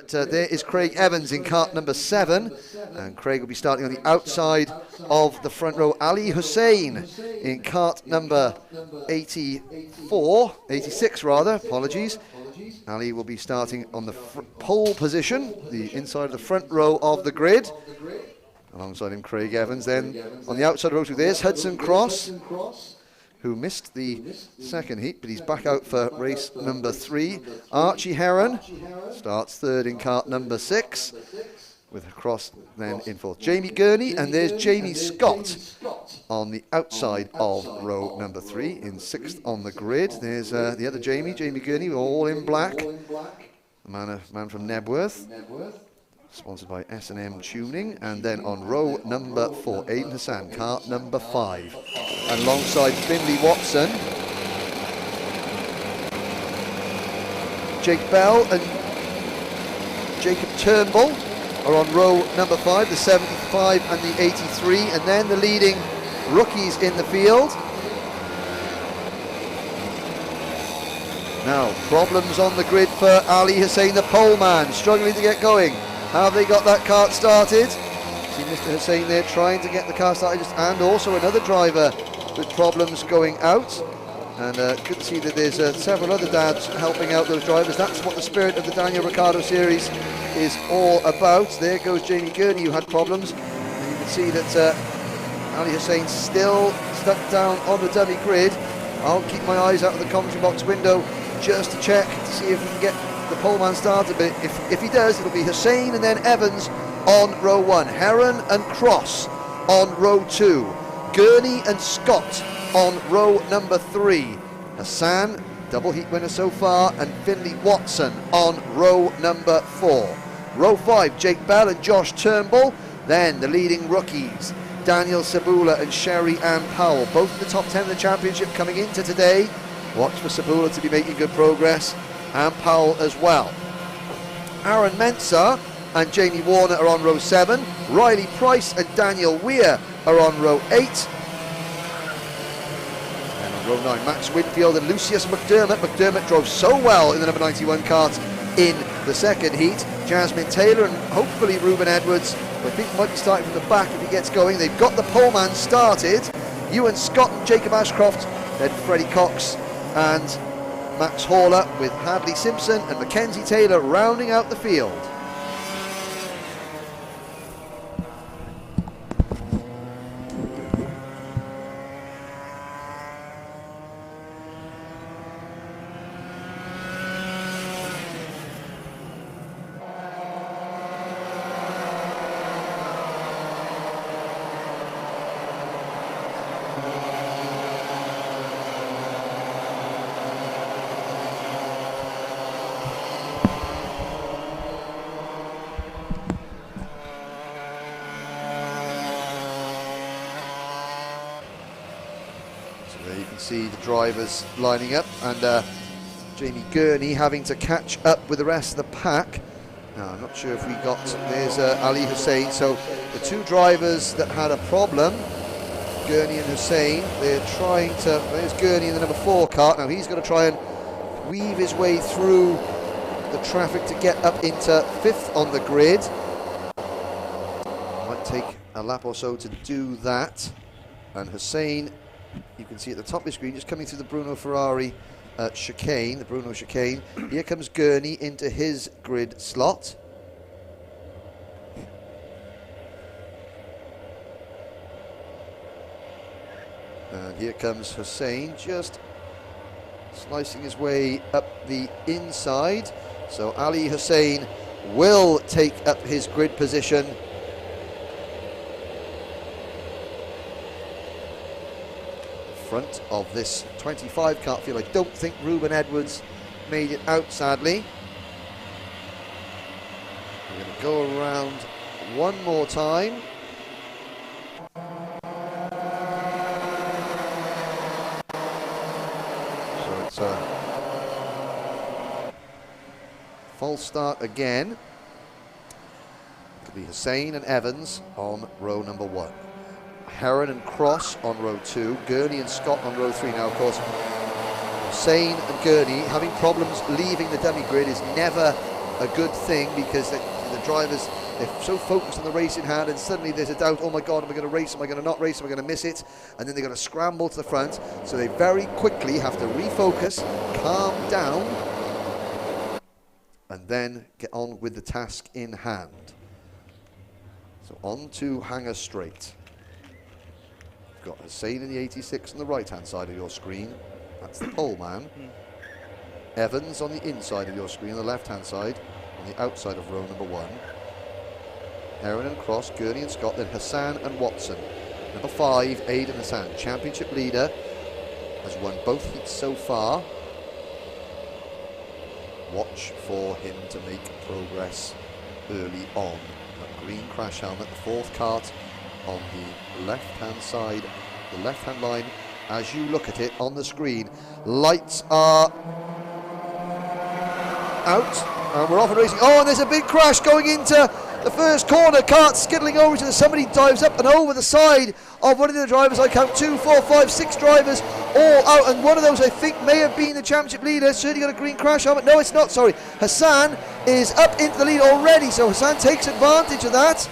But there is Craig Evans in cart number 7, and Craig will be starting on the outside of the front row. Ali Hussein in cart number 86 rather, apologies. Ali will be starting on the pole position, the inside of the front row of the grid. Alongside him, Craig Evans. Then on the outside row 2, there's Hudson Cross, who missed the second heat, but he's back out for race number 3. Archie Heron starts 3rd in cart number 6, with Cross then in 4th. Jamie Gurney, and there's Jamie Scott on the outside of row number 3 in 6th on the grid. There's the other Jamie Gurney, all in black. The man from Nebworth, sponsored by S&M Tuning. And then on row number 4, Aidan Hassan, cart number 5. And alongside Finley Watson, Jake Bell and Jacob Turnbull are on row number 5, the 75 and the 83, and then the leading rookies in the field. Now, problems on the grid for Ali Hussein, the pole man, struggling to get going. How have they got that kart started? See Mr. Hussein there trying to get the car started, and also another driver with problems going out. And good to see that there's several other dads helping out those drivers. That's what the spirit of the Daniel Ricciardo series is all about. There goes Jamie Gurney, who had problems. And you can see that Ali Hussein still stuck down on the dummy grid. I'll keep my eyes out of the commentary box window just to check to see if we can get the poleman started. But if he does, it'll be Hussein and then Evans on row 1. Heron and Cross on row 2. Gurney and Scott on row number 3. Hassan, double heat winner so far, and Finley Watson on row number 4. Row 5, Jake Bell and Josh Turnbull. Then the leading rookies, Daniel Sabula and Sherry Ann Powell, both in the top 10 of the championship coming into today. Watch for Sabula to be making good progress, and Powell as well. Aaron Mensah and Jamie Warner are on row 7. Riley Price and Daniel Weir are on row 8. And on row 9, Max Winfield and Lucius McDermott. McDermott drove so well in the number 91 kart in the second heat. Jasmine Taylor and hopefully Ruben Edwards, who I think might be starting from the back if he gets going. They've got the poleman started. Ewan Scott and Jacob Ashcroft, then Freddie Cox and Max Horler, with Hadley Simpson and Mackenzie Taylor rounding out the field. See the drivers lining up, and Jamie Gurney having to catch up with the rest of the pack. Now, I'm not sure if we got, there's Ali Hussein. So the two drivers that had a problem, Gurney and Hussein, they're trying to, there's Gurney in the number 4 kart. Now he's got to try and weave his way through the traffic to get up into 5th on the grid. Might take a lap or so to do that. And Hussein, you can see at the top of the screen, just coming through the Bruno Ferrari chicane, the Bruno chicane. Here comes Gurney into his grid slot. And here comes Hussein, just slicing his way up the inside. So Ali Hussein will take up his grid position. Front of this 25 kart field. I don't think Ruben Edwards made it out, sadly. We're going to go around one more time. So it's a false start again. It'll be Hussein and Evans on row number 1. Heron and Cross on row 2, Gurney and Scott on row 3. Now, of course, Hussein and Gurney having problems leaving the dummy grid is never a good thing, because the drivers, they're so focused on the race in hand, and suddenly there's a doubt, oh my God, am I going to race, am I going to not race, am I going to miss it? And then they're going to scramble to the front, so they very quickly have to refocus, calm down, and then get on with the task in hand. So on to Hangar Straight. You've got Hussein in the 86 on the right-hand side of your screen. That's the pole man. Evans on the inside of your screen, on the left-hand side, on the outside of row number 1. Heron and Cross, Gurney and Scott, then Hassan and Watson. Number 5, Aidan Hassan, championship leader, has won both heats so far. Watch for him to make progress early on. A green crash helmet, the 4th kart on the left-hand side, the left-hand line. As you look at it on the screen, lights are out, and we're off and racing. Oh, and there's a big crash going into the first corner. Kart skittling over to the, somebody dives up and over the side of one of the drivers. I count 2, 4, 5, 6 drivers all out, and one of those I think may have been the championship leader. Certainly got a green crash helmet. No, it's not, sorry. Hassan is up into the lead already, so Hassan takes advantage of that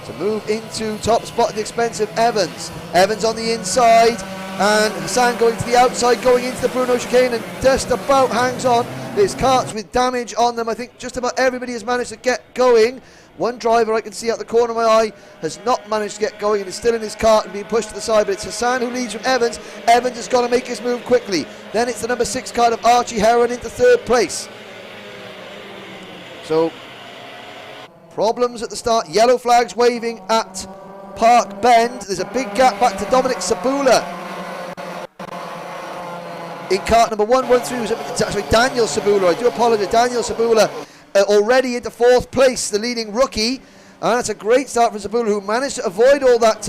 to move into top spot at the expense of Evans. Evans on the inside, and Hassan going to the outside, going into the Bruno chicane, and just about hangs on. There's karts with damage on them. I think just about everybody has managed to get going. One driver I can see out the corner of my eye has not managed to get going and is still in his cart and being pushed to the side, but it's Hassan who leads from Evans. Evans has got to make his move quickly. Then it's the number 6 cart of Archie Heron into 3rd place. So, problems at the start. Yellow flags waving at Park Bend. There's a big gap back to Dominic Sabula in kart number 113. Sorry, Daniel Sabula. I do apologise. Daniel Sabula already into 4th place, the leading rookie. And that's a great start from Sabula, who managed to avoid all that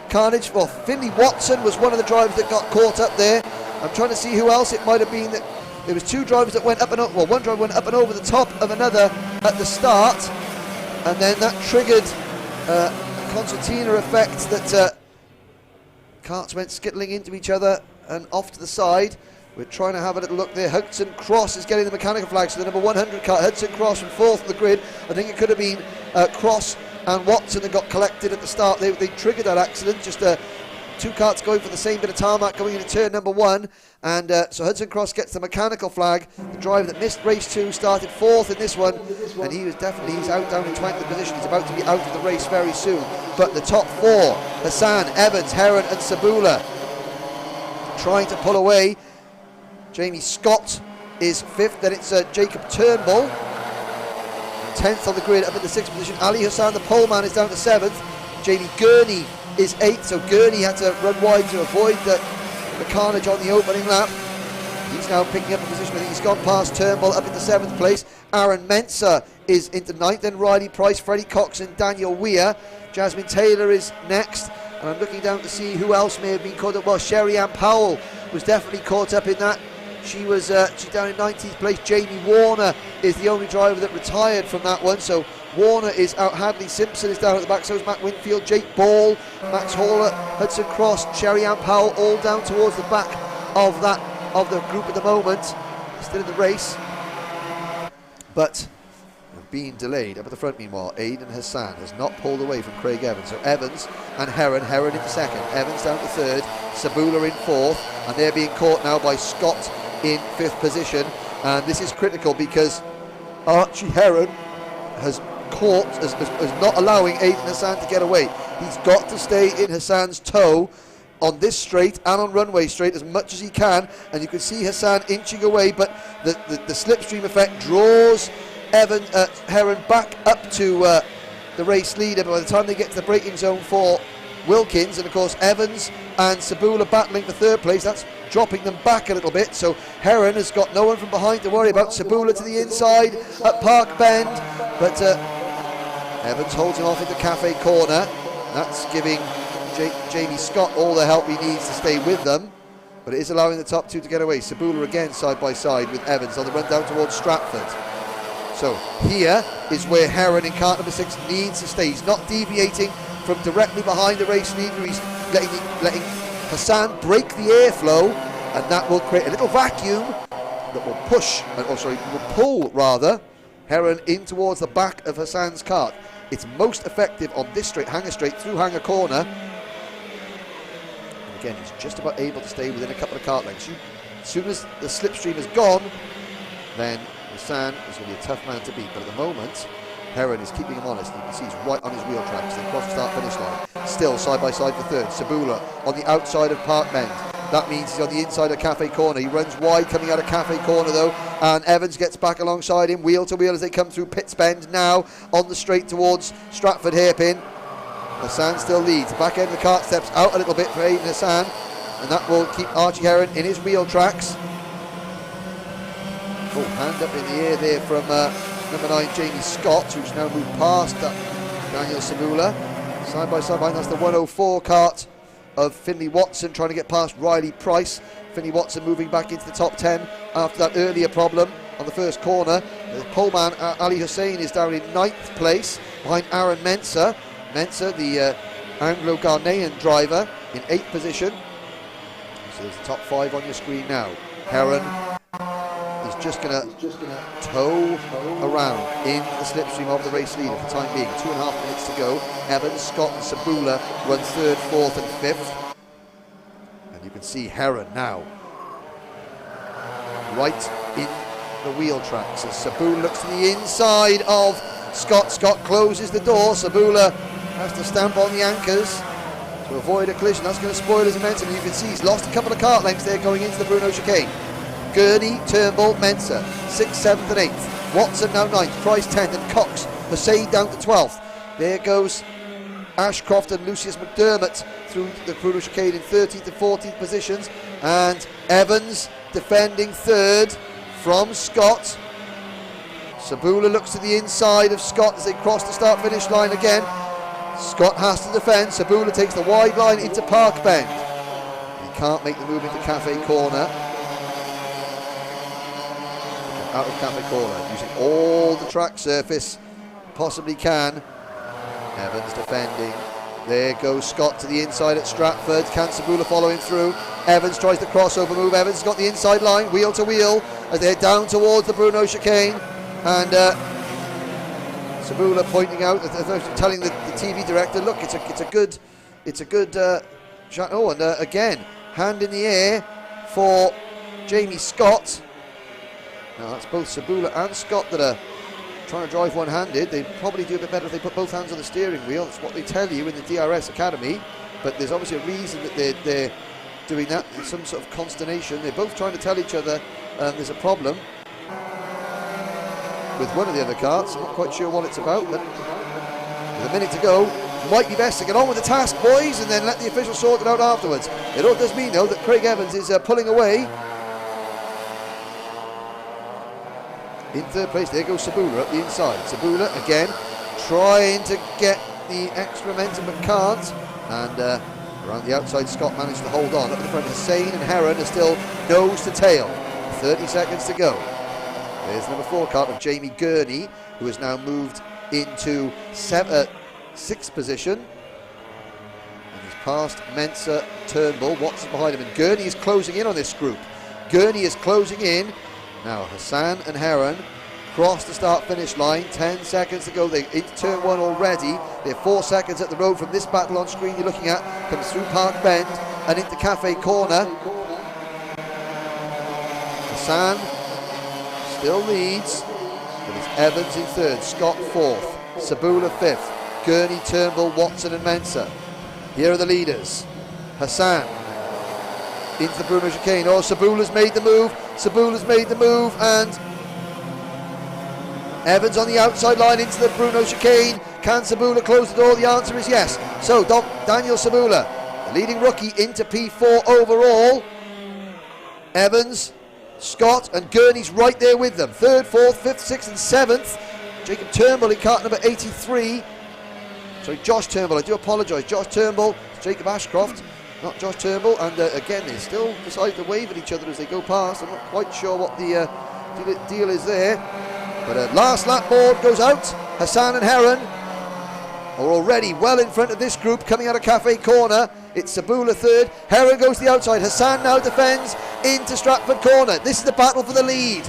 carnage. Well, Finley Watson was one of the drivers that got caught up there. I'm trying to see who else it might have been. That there was 2 drivers that went up and over. Well, one driver went up and over the top of another at the start, and then that triggered a concertina effect that karts went skittling into each other and off to the side. We're trying to have a little look there. Hudson Cross is getting the mechanical flag, so the number 100 car, Hudson Cross, from 4th on the grid. I think it could have been Cross and Watson that got collected at the start. They triggered that accident. Just 2 karts going for the same bit of tarmac going into turn number 1. And so Hudson Cross gets the mechanical flag. The driver that missed race 2 started 4th in this one, and he's out down in 20th position. He's about to be out of the race very soon. But the top 4, Hassan, Evans, Heron and Sabula, trying to pull away. Jamie Scott is 5th, then it's Jacob Turnbull, 10th on the grid, up in the 6th position. Ali Hassan, the pole man, is down to 7th. Jamie Gurney is 8th, so Gurney had to run wide to avoid the carnage on the opening lap. He's now picking up a position. I think he's gone past Turnbull, up into 7th place. Aaron Mensah is into 9th, then Riley Price, Freddie Cox and Daniel Weir. Jasmine Taylor is next, and I'm looking down to see who else may have been caught up. Well, Sherry Ann Powell was definitely caught up in that. She's down in 19th place. Jamie Warner is the only driver that retired from that one, so Warner is out. Hadley Simpson is down at the back, so is Matt Winfield, Jake Ball, Max Haller, Hudson Cross, Sherry Ann Powell, all down towards the back of the group at the moment. Still in the race, but being delayed. Up at the front, meanwhile, Aidan Hassan has not pulled away from Craig Evans. So Evans and Heron in 2nd, Evans down to 3rd, Sabula in 4th, and they're being caught now by Scott in 5th position. And this is critical because Archie Heron has not allowing Aidan Hassan to get away. He's got to stay in Hassan's tow on this straight and on runway straight as much as he can, and you can see Hassan inching away, but the slipstream effect draws Heron back up to the race leader. But by the time they get to the braking zone for Wilkins, and of course Evans and Sabula battling for 3rd place, that's dropping them back a little bit. So Heron has got no one from behind to worry about. Sabula to the inside at Park Bend, but Evans holds him off at the cafe corner. That's giving Jamie Scott all the help he needs to stay with them, but it is allowing the top 2 to get away. Sabula again side by side with Evans on the run down towards Stratford. So here is where Heron in kart number 6 needs to stay. He's not deviating from directly behind the race leader. He's letting Hassan break the airflow, and that will create a little vacuum that will pull Heron in towards the back of Hassan's kart. It's most effective on this straight, Hanger straight, through Hanger corner. And again, he's just about able to stay within a couple of kart lengths. As soon as the slipstream is gone, then Hassan is going to be a tough man to beat. But at the moment, Heron is keeping him honest. You can see he's right on his wheel tracks. They cross the start-finish line. Still side by side for third. Sabula on the outside of Park Bend. That means he's on the inside of Cafe Corner. He runs wide coming out of Cafe Corner though, and Evans gets back alongside him, wheel to wheel as they come through Pitts Bend now on the straight towards Stratford Hairpin. Hassan still leads. Back end of the kart steps out a little bit for Aidan Hassan, and that will keep Archie Heron in his wheel tracks. Oh, hand up in the air there from number 9 Jamie Scott, who's now moved past Daniel Sabula. Side by side behind, that's the 104 kart of Finley Watson trying to get past Riley Price. Finley Watson moving back into the top 10 after that earlier problem on the first corner. The poleman Ali Hussein is down in 9th place behind Aaron Mensah. Mensah, the Anglo-Ghanaian driver, in 8th position. So there's the top 5 on your screen now. Heron is just going to tow around in the slipstream of the race leader for the time being. 2.5 minutes to go. Evans, Scott and Sabula run 3rd, 4th and 5th. And you can see Heron now right in the wheel tracks as Sabula looks to the inside of Scott. Scott closes the door. Sabula has to stamp on the anchors to avoid a collision. That's going to spoil his momentum. You can see he's lost a couple of kart lengths there going into the Bruno chicane. Gurney, Turnbull, Mensah, 6th, 7th and 8th. Watson now 9th, Price 10th and Cox, Hussein down to 12th. There goes Ashcroft and Lucius McDermott through the Bruno chicane in 13th and 14th positions. And Evans defending 3rd from Scott. Sabula looks to the inside of Scott as they cross the start-finish line again. Scott has to defend. Sabula takes the wide line into Park Bend. He can't make the move into Cafe Corner. Out of Cafe Corner, using all the track surface possibly can. Evans defending. There goes Scott to the inside at Stratford. Can Sabula follow him through? Evans tries the crossover move. Evans has got the inside line, wheel to wheel, as they head down towards the Bruno chicane. And Sabula pointing out, telling the TV director, look, it's a good shot. Oh, and again, hand in the air for Jamie Scott. Now that's both Sabula and Scott that are trying to drive one-handed. They'd probably do a bit better if they put both hands on the steering wheel. That's what they tell you in the DRS Academy. But there's obviously a reason that they're doing that. There's some sort of consternation. They're both trying to tell each other there's a problem with one of the other karts. I'm not quite sure what it's about, but with a minute to go, it might be best to get on with the task, boys, and then let the officials sort it out afterwards. It all does mean, though, that Craig Evans is pulling away. In 3rd place, there goes Sabula up the inside. Sabula again trying to get the extra momentum but can't. And around the outside, Scott managed to hold on. Up in the front, Hussein and Heron are still nose to tail. 30 seconds to go. There's number 4 kart of Jamie Gurney, who has now moved into 6th position. And he's passed Mensah, Turnbull, Watson behind him. And Gurney is closing in on this group. Gurney is closing in. Now Hassan and Heron cross the start-finish line. 10 seconds to go. They're into turn 1 already. They're 4 seconds at the road from this battle on screen you're looking at. Comes through Park Bend and into Cafe Corner. Hassan still leads, but it's Evans in 3rd, Scott 4th, Sabula 5th, Gurney, Turnbull, Watson and Mensah. Here are the leaders. Hassan into the Bruno chicane. Oh, Sabula's made the move. Sabula's made the move, and Evans on the outside line into the Bruno chicane. Can Sabula close the door? The answer is yes. So Daniel Sabula, the leading rookie, into P4 overall. Evans, Scott and Gurney's right there with them. 3rd, 4th, 5th, 6th and 7th. Jacob Turnbull in kart number 83. Sorry, Josh Turnbull, I do apologise. Josh Turnbull, Jacob Ashcroft, not Josh Turnbull. And again, they still decide to wave at each other as they go past. I'm not quite sure what the deal is there. But last lap board goes out. Hassan and Heron are already well in front of this group coming out of Cafe Corner. It's Sabula 3rd. Heron goes to the outside. Hassan now defends into Stratford Corner. This is the battle for the lead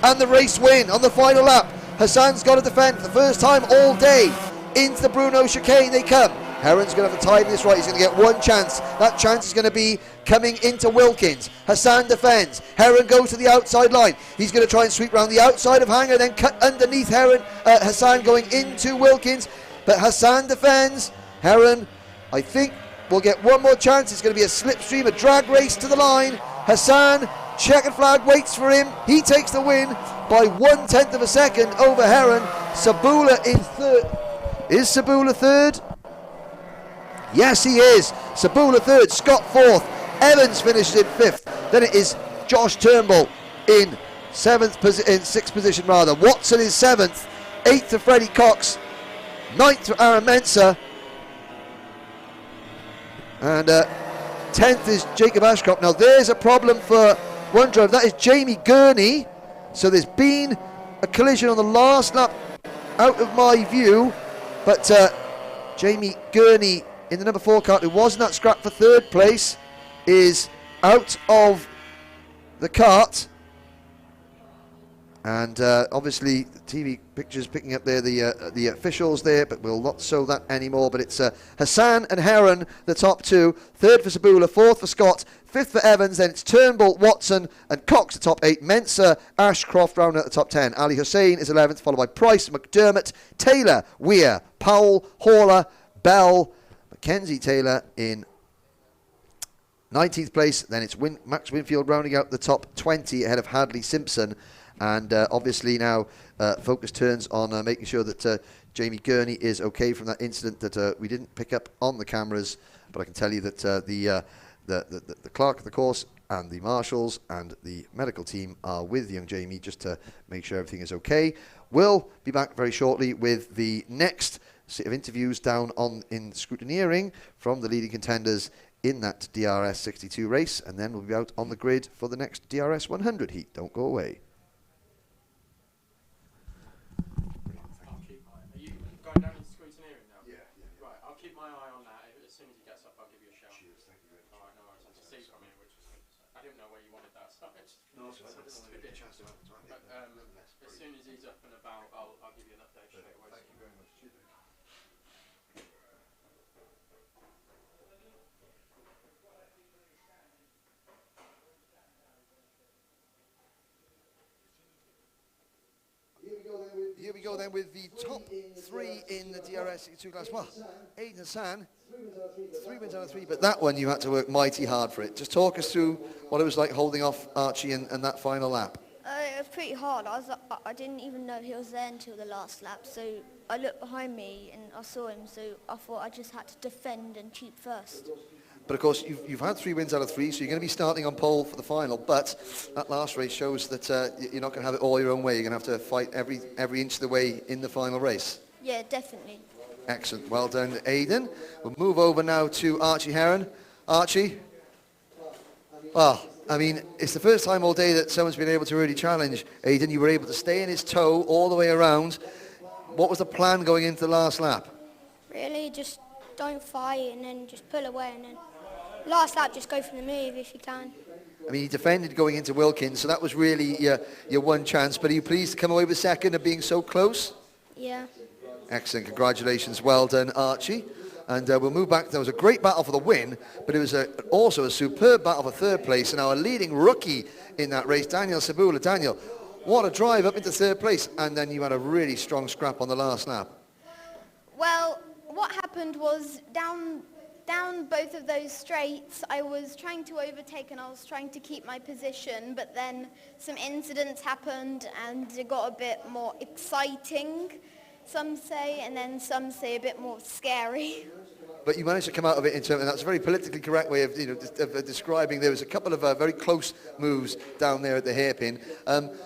and the race win on the final lap. Hassan's got to defend for the first time all day. Into the Bruno chicane they come. Heron's going to have to time this right. He's going to get one chance. That chance is going to be coming into Wilkins. Hassan defends. Heron goes to the outside line. He's going to try and sweep around the outside of Hanger, then cut underneath Heron. Hassan going into Wilkins, but Hassan defends. Heron, I think, will get one more chance. It's going to be a slipstream, a drag race to the line. Hassan, checkered flag waits for him. He takes the win by 1/10 of a second over Heron. Sabula in third. Is Sabula third? Yes, he is. Sabula third, Scott fourth, Evans finishes in fifth. Then it is Josh Turnbull in sixth position rather. Watson is seventh, eighth to Freddie Cox, ninth to Aaron Mensah, and 10th is Jacob Ashcroft. Now there's a problem for one driver. That is Jamie Gurney. So there's been a collision on the last lap out of my view, but Jamie Gurney in the number 4 car, who was in that scrap for third place, is out of the kart. And obviously the TV pictures picking up there the officials there, but we'll not show that anymore. But it's Hassan and Heron, the top two. Third for Sabula, fourth for Scott, fifth for Evans. Then it's Turnbull, Watson and Cox, the top 8. Mensah, Ashcroft round at the top 10. Ali Hussein is 11th, followed by Price, McDermott, Taylor, Weir, Powell, Horler, Bell, Mackenzie Taylor in 19th place. Then it's Max Winfield rounding out the top 20 ahead of Hadley Simpson. And obviously now focus turns on making sure that Jamie Gurney is okay from that incident that we didn't pick up on the cameras. But I can tell you that the clerk of the course and the marshals and the medical team are with young Jamie just to make sure everything is okay. We'll be back very shortly with the next set of interviews down in scrutineering from the leading contenders in that DRS62 race, and then we'll be out on the grid for the next DRS100 heat. Don't go away. Are you going down into scrutineering now? Yeah. Right, I'll keep my eye on that. As soon as he gets up, I'll give you a shout. Cheers, thank you very much. Alright, no worries. I just see from here, which was, I didn't know where you wanted that, so I just... No, so I didn't want to get a chance to have it. But as soon as he's up and about, I'll give you an update straight away. Thank you very much. Cheers. Here we go then with the top 3 in the DRS62 class. Well, Aidan Hassan, 3 wins out of 3, but that one you had to work mighty hard for it. Just talk us through what it was like holding off Archie and that final lap. It was pretty hard. I didn't even know he was there until the last lap, so I looked behind me and I saw him, so I thought I just had to defend and cheat first. But of course, you've had 3 wins out of 3, so you're going to be starting on pole for the final. But that last race shows that you're not going to have it all your own way. You're going to have to fight every inch of the way in the final race. Yeah, definitely. Excellent. Well done, Aidan. We'll move over now to Archie Heron. Archie? Well, I mean, it's the first time all day that someone's been able to really challenge Aidan. You were able to stay in his toe all the way around. What was the plan going into the last lap? Really, just don't fight and then just pull away and then last lap just go for the move if you can. I mean, he defended going into Wilkins, so that was really your one chance. But are you pleased to come away with second and being so close? Yeah. Excellent. Congratulations. Well done, Archie. And we'll move back. There was a great battle for the win, but it was also a superb battle for third place. And our leading rookie in that race, Daniel Sabula. Daniel, what a drive up into third place. And then you had a really strong scrap on the last lap. Well, what happened was down both of those straights, I was trying to overtake and I was trying to keep my position, but then some incidents happened and it got a bit more exciting, some say, and then some say a bit more scary. But you managed to come out of it in terms, and that's a very politically correct way of describing. There was a couple of very close moves down there at the hairpin.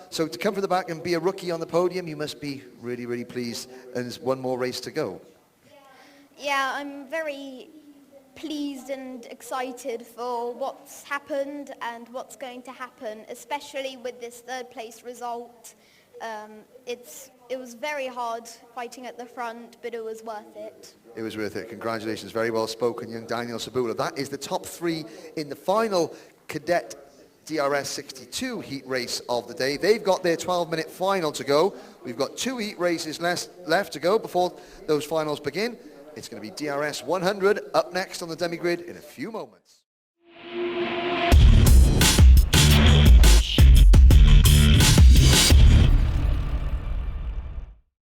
So to come from the back and be a rookie on the podium, you must be really, really pleased. And there's one more race to go. Yeah, I'm very pleased and excited for what's happened and what's going to happen, especially with this third place result. It was very hard fighting at the front, but it was worth it. It was worth it. Congratulations. Very well spoken, young Daniel Sabula. That is the top 3 in the final cadet DRS62 heat race of the day. They've got their 12-minute final to go. We've got 2 heat races left to go before those finals begin. It's going to be DRS 100 up next on the demi-grid in a few moments.